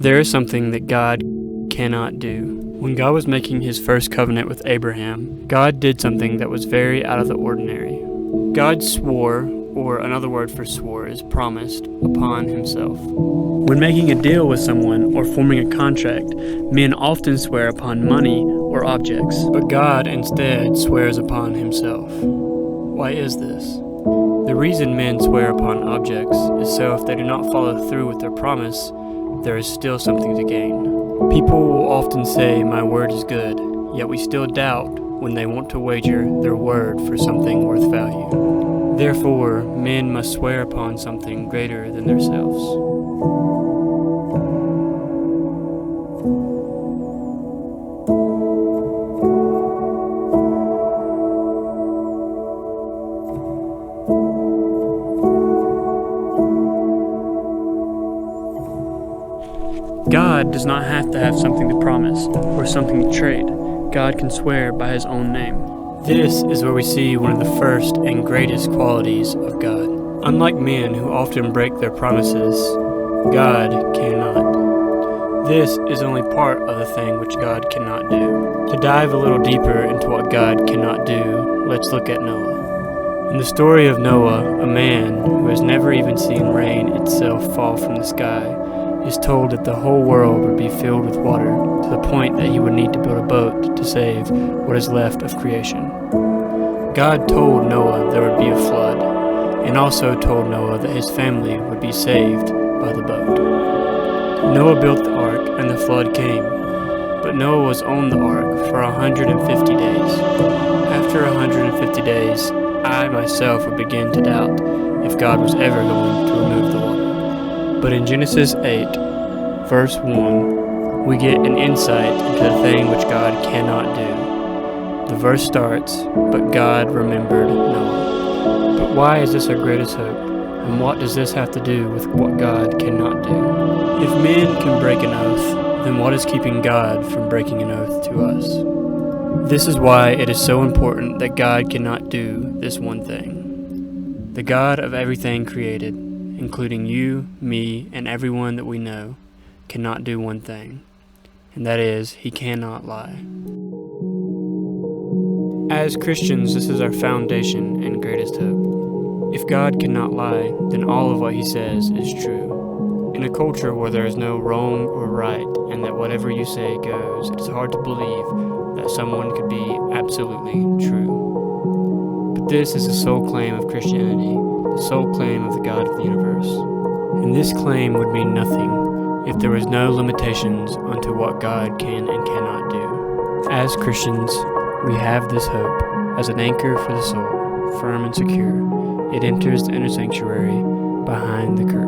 There is something that God cannot do. When God was making his first covenant with Abraham, God did something that was very out of the ordinary. God swore, or another word for swore is promised, upon himself. When making a deal with someone or forming a contract, men often swear upon money or objects, but God instead swears upon himself. Why is this? The reason men swear upon objects is so if they do not follow through with their promise, there is still something to gain. People will often say, "My word is good," yet we still doubt when they want to wager their word for something worth value. Therefore, men must swear upon something greater than themselves. God does not have to have something to promise or something to trade. God can swear by his own name. This is where we see one of the first and greatest qualities of God. Unlike men who often break their promises, God cannot. This is only part of the thing which God cannot do. To dive a little deeper into what God cannot do, let's look at Noah. In the story of Noah, a man who has never even seen rain itself fall from the sky is told that the whole world would be filled with water to the point that he would need to build a boat to save what is left of creation. God told Noah there would be a flood, and also told Noah that his family would be saved by the boat. Noah built the ark, and the flood came, but Noah was on the ark for 150 days. After 150 days, I myself would begin to doubt if God was ever going to remove the water. But in Genesis 8, verse 1, we get an insight into the thing which God cannot do. The verse starts, "But God remembered Noah." But why is this our greatest hope? And what does this have to do with what God cannot do? If men can break an oath, then what is keeping God from breaking an oath to us? This is why it is so important that God cannot do this one thing. The God of everything created, including you, me, and everyone that we know, cannot do one thing, and that is, he cannot lie. As Christians, this is our foundation and greatest hope. If God cannot lie, then all of what he says is true. In a culture where there is no wrong or right, and that whatever you say goes, it is hard to believe that someone could be absolutely true. But this is the sole claim of Christianity, the sole claim of the God of the universe. And this claim would mean nothing if there was no limitations unto what God can and cannot do. As Christians, we have this hope as an anchor for the soul, firm and secure. It enters the inner sanctuary behind the curtain.